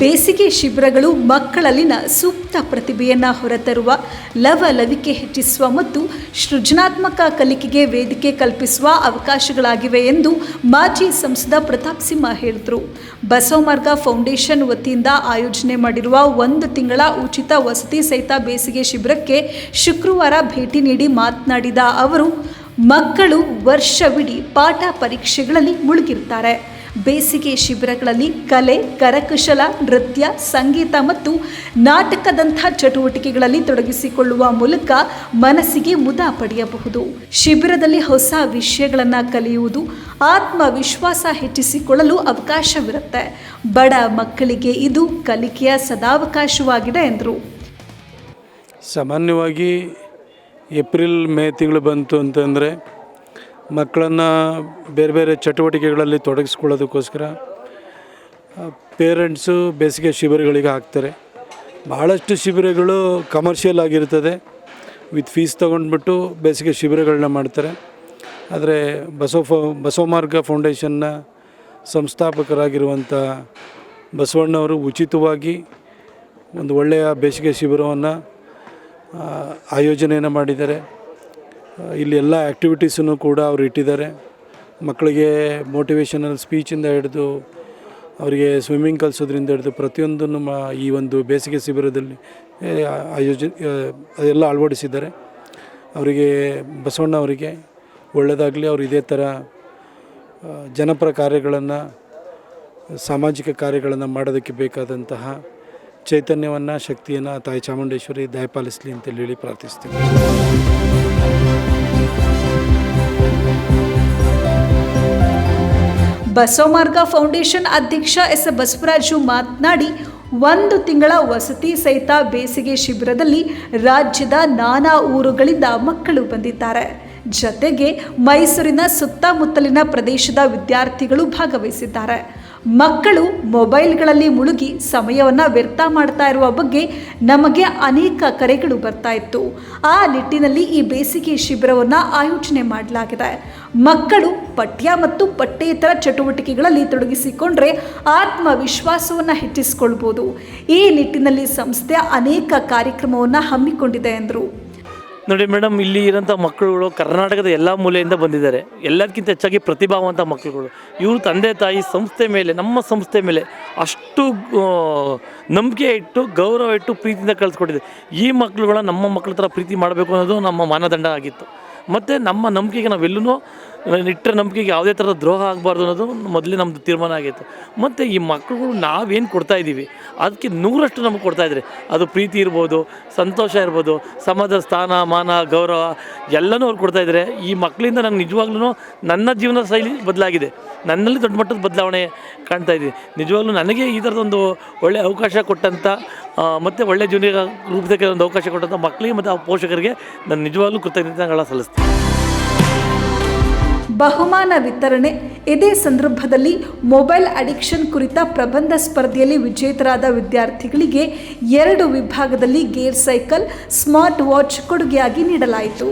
ಬೇಸಿಗೆ ಶಿಬಿರಗಳು ಮಕ್ಕಳಲ್ಲಿನ ಸೂಕ್ತ ಪ್ರತಿಭೆಯನ್ನು ಹೊರತರುವ ಲವಲವಿಕೆ ಹೆಚ್ಚಿಸುವ ಮತ್ತು ಸೃಜನಾತ್ಮಕ ಕಲಿಕೆಗೆ ವೇದಿಕೆ ಕಲ್ಪಿಸುವ ಅವಕಾಶಗಳಾಗಿವೆ ಎಂದು ಮಾಜಿ ಸಂಸದ ಪ್ರತಾಪ್ ಸಿಂಹ ಹೇಳಿದರು. ಬಸವಮಾರ್ಗ ಫೌಂಡೇಶನ್ ವತಿಯಿಂದ ಆಯೋಜನೆ ಮಾಡಿರುವ 1 ತಿಂಗಳ ಉಚಿತ ವಸತಿ ಸಹಿತ ಬೇಸಿಗೆ ಶಿಬಿರಕ್ಕೆ ಶುಕ್ರವಾರ ಭೇಟಿ ನೀಡಿ ಮಾತನಾಡಿದ ಅವರು, ಮಕ್ಕಳು ವರ್ಷವಿಡೀ ಪಾಠ ಪರೀಕ್ಷೆಗಳಲ್ಲಿ ಮುಳುಗಿರುತ್ತಾರೆ. ಬೇಸಿಗೆ ಶಿಬಿರಗಳಲ್ಲಿ ಕಲೆ, ಕರಕುಶಲ, ನೃತ್ಯ, ಸಂಗೀತ ಮತ್ತು ನಾಟಕದಂಥ ಚಟುವಟಿಕೆಗಳಲ್ಲಿ ತೊಡಗಿಸಿಕೊಳ್ಳುವ ಮೂಲಕ ಮನಸ್ಸಿಗೆ ಮುದ ಪಡೆಯಬಹುದು. ಶಿಬಿರದಲ್ಲಿ ಹೊಸ ವಿಷಯಗಳನ್ನು ಕಲಿಯುವುದು, ಆತ್ಮವಿಶ್ವಾಸ ಹೆಚ್ಚಿಸಿಕೊಳ್ಳಲು ಅವಕಾಶವಿರುತ್ತೆ. ಬಡ ಮಕ್ಕಳಿಗೆ ಇದು ಕಲಿಕೆಯ ಸದಾವಕಾಶವಾಗಿದೆ ಎಂದರು. ಸಾಮಾನ್ಯವಾಗಿ ಏಪ್ರಿಲ್ ಮೇ ತಿಂಗಳು ಬಂತು ಅಂತಂದರೆ ಮಕ್ಕಳನ್ನು ಬೇರೆ ಬೇರೆ ಚಟುವಟಿಕೆಗಳಲ್ಲಿ ತೊಡಗಿಸ್ಕೊಳ್ಳೋದಕ್ಕೋಸ್ಕರ ಪೇರೆಂಟ್ಸು ಬೇಸಿಗೆ ಶಿಬಿರಗಳಿಗೆ ಹಾಕ್ತಾರೆ. ಭಾಳಷ್ಟು ಶಿಬಿರಗಳು ಕಮರ್ಷಿಯಲ್ ಆಗಿರ್ತದೆ, ವಿತ್ ಫೀಸ್ ತೊಗೊಂಡ್ಬಿಟ್ಟು ಬೇಸಿಗೆ ಶಿಬಿರಗಳನ್ನ ಮಾಡ್ತಾರೆ. ಆದರೆ ಬಸವಮಾರ್ಗ ಫೌಂಡೇಶನ್ನ ಸಂಸ್ಥಾಪಕರಾಗಿರುವಂಥ ಬಸವಣ್ಣವರು ಉಚಿತವಾಗಿ ಒಂದು ಒಳ್ಳೆಯ ಬೇಸಿಗೆ ಶಿಬಿರವನ್ನು ಆಯೋಜನೆಯನ್ನು ಮಾಡಿದ್ದಾರೆ. ಇಲ್ಲಿ ಎಲ್ಲ ಆ್ಯಕ್ಟಿವಿಟೀಸನ್ನು ಕೂಡ ಅವರು ಇಟ್ಟಿದ್ದಾರೆ. ಮಕ್ಕಳಿಗೆ ಮೋಟಿವೇಶನಲ್ ಸ್ಪೀಚಿಂದ ಹಿಡಿದು ಅವರಿಗೆ ಸ್ವಿಮ್ಮಿಂಗ್ ಕಲಿಸೋದ್ರಿಂದ ಹಿಡಿದು ಪ್ರತಿಯೊಂದನ್ನು ಈ ಒಂದು ಬೇಸಿಗೆ ಶಿಬಿರದಲ್ಲಿ ಅದೆಲ್ಲ ಅಳವಡಿಸಿದ್ದಾರೆ. ಅವರಿಗೆ ಬಸವಣ್ಣ ಅವರಿಗೆ ಒಳ್ಳೆಯದಾಗಲಿ. ಅವರು ಇದೇ ಥರ ಜನಪರ ಕಾರ್ಯಗಳನ್ನು, ಸಾಮಾಜಿಕ ಕಾರ್ಯಗಳನ್ನು ಮಾಡೋದಕ್ಕೆ ಬೇಕಾದಂತಹ ಚೈತನ್ಯವನ್ನು, ಶಕ್ತಿಯನ್ನು ತಾಯಿ ಚಾಮುಂಡೇಶ್ವರಿ ದಯಪಾಲಿಸಲಿ ಅಂತೇಳಿ ಹೇಳಿ ಪ್ರಾರ್ಥಿಸ್ತೀನಿ. ಬಸವಮಾರ್ಗ ಫೌಂಡೇಶನ್ ಅಧ್ಯಕ್ಷ ಎಸ್ ಬಸವರಾಜು ಮಾತನಾಡಿ, 1 ತಿಂಗಳ ವಸತಿ ಸಹಿತ ಬೇಸಿಗೆ ಶಿಬಿರದಲ್ಲಿ ರಾಜ್ಯದ ನಾನಾ ಊರುಗಳಿಂದ ಮಕ್ಕಳು ಬಂದಿದ್ದಾರೆ. ಜತೆಗೆ ಮೈಸೂರಿನ ಸುತ್ತಮುತ್ತಲಿನ ಪ್ರದೇಶದ ವಿದ್ಯಾರ್ಥಿಗಳು ಭಾಗವಹಿಸಿದ್ದಾರೆ. ಮಕ್ಕಳು ಮೊಬೈಲ್ಗಳಲ್ಲಿ ಮುಳುಗಿ ಸಮಯವನ್ನು ವ್ಯರ್ಥ ಮಾಡ್ತಾ ಇರುವ ಬಗ್ಗೆ ನಮಗೆ ಅನೇಕ ಕರೆಗಳು ಬರ್ತಾ ಇತ್ತು. ಆ ನಿಟ್ಟಿನಲ್ಲಿ ಈ ಬೇಸಿಗೆ ಶಿಬಿರವನ್ನು ಆಯೋಜನೆ ಮಾಡಲಾಗಿದೆ. ಮಕ್ಕಳು ಪಠ್ಯ ಮತ್ತು ಪಠ್ಯೇತರ ಚಟುವಟಿಕೆಗಳಲ್ಲಿ ತೊಡಗಿಸಿಕೊಂಡ್ರೆ ಆತ್ಮವಿಶ್ವಾಸವನ್ನು ಹೆಚ್ಚಿಸಿಕೊಳ್ಬೋದು. ಈ ನಿಟ್ಟಿನಲ್ಲಿ ಸಂಸ್ಥೆ ಅನೇಕ ಕಾರ್ಯಕ್ರಮವನ್ನು ಹಮ್ಮಿಕೊಂಡಿದೆ ಎಂದರು. ನೋಡಿ ಮೇಡಮ್, ಇಲ್ಲಿ ಇರೋಂಥ ಮಕ್ಕಳುಗಳು ಕರ್ನಾಟಕದ ಎಲ್ಲ ಮೂಲೆಯಿಂದ ಬಂದಿದ್ದಾರೆ. ಎಲ್ಲದಕ್ಕಿಂತ ಹೆಚ್ಚಾಗಿ ಪ್ರತಿಭಾವಂತ ಮಕ್ಕಳುಗಳು. ಇವರು ತಂದೆ ತಾಯಿ ಸಂಸ್ಥೆ ಮೇಲೆ, ನಮ್ಮ ಸಂಸ್ಥೆ ಮೇಲೆ ಅಷ್ಟು ನಂಬಿಕೆ ಇಟ್ಟು, ಗೌರವ ಇಟ್ಟು, ಪ್ರೀತಿಯಿಂದ ಕಳಿಸ್ಕೊಟ್ಟಿದೆ. ಈ ಮಕ್ಕಳುಗಳ ನಮ್ಮ ಮಕ್ಕಳ ಥರ ಪ್ರೀತಿ ಮಾಡಬೇಕು ಅನ್ನೋದು ನಮ್ಮ ಮಾನದಂಡ ಆಗಿತ್ತು. ಮತ್ತು ನಮ್ಮ ನಂಬಿಕೆಗೆ ನಾವೆಲ್ಲೂ ಇಟ್ಟರೆ ನಂಬಿಕೆಗೆ ಯಾವುದೇ ಥರದ ದ್ರೋಹ ಆಗಬಾರ್ದು ಅನ್ನೋದು ಮೊದಲೇ ನಮ್ಮದು ತೀರ್ಮಾನ ಆಗಿತ್ತು. ಮತ್ತು ಈ ಮಕ್ಕಳುಗಳು ನಾವೇನು ಕೊಡ್ತಾಯಿದ್ದೀವಿ ಅದಕ್ಕೆ 100ರಷ್ಟು ನಮಗೆ ಕೊಡ್ತಾಯಿದ್ದಾರೆ. ಅದು ಪ್ರೀತಿ ಇರ್ಬೋದು, ಸಂತೋಷ ಇರ್ಬೋದು, ಸಮಾಜದ ಸ್ಥಾನ, ಮಾನ, ಗೌರವ ಎಲ್ಲನೂ ಅವ್ರು ಕೊಡ್ತಾಯಿದ್ದಾರೆ. ಈ ಮಕ್ಕಳಿಂದ ನನಗೆ ನಿಜವಾಗ್ಲೂ ನನ್ನ ಜೀವನ ಶೈಲಿ ಬದಲಾಗಿದೆ. ನನ್ನಲ್ಲಿ ದೊಡ್ಡ ಮಟ್ಟದ ಬದಲಾವಣೆ ಕಾಣ್ತಾಯಿದ್ದೀನಿ. ನಿಜವಾಗ್ಲೂ ನನಗೆ ಈ ಥರದೊಂದು ಒಳ್ಳೆಯ ಅವಕಾಶ ಕೊಟ್ಟಂಥ ಮತ್ತು ಒಳ್ಳೆಯ ಜೀವನ ರೂಪಕ್ಕೆ ಒಂದು ಅವಕಾಶ ಕೊಟ್ಟಂಥ ಮಕ್ಕಳಿಗೆ ಮತ್ತು ಆ ಪೋಷಕರಿಗೆ ನಾನು ನಿಜವಾಗ್ಲೂ ಕೃತಜ್ಞತೆಗಳನ್ನ ಸಲ್ಲಿಸ್ತೀನಿ. ಬಹುಮಾನ ವಿತರಣೆ. ಇದೇ ಸಂದರ್ಭದಲ್ಲಿ ಮೊಬೈಲ್ ಅಡಿಕ್ಷನ್ ಕುರಿತ ಪ್ರಬಂಧ ಸ್ಪರ್ಧೆಯಲ್ಲಿ ವಿಜೇತರಾದ ವಿದ್ಯಾರ್ಥಿಗಳಿಗೆ 2 ವಿಭಾಗದಲ್ಲಿ ಗೇರ್ ಸೈಕಲ್, ಸ್ಮಾರ್ಟ್ ವಾಚ್ ಕೊಡುಗೆಯಾಗಿ ನೀಡಲಾಯಿತು.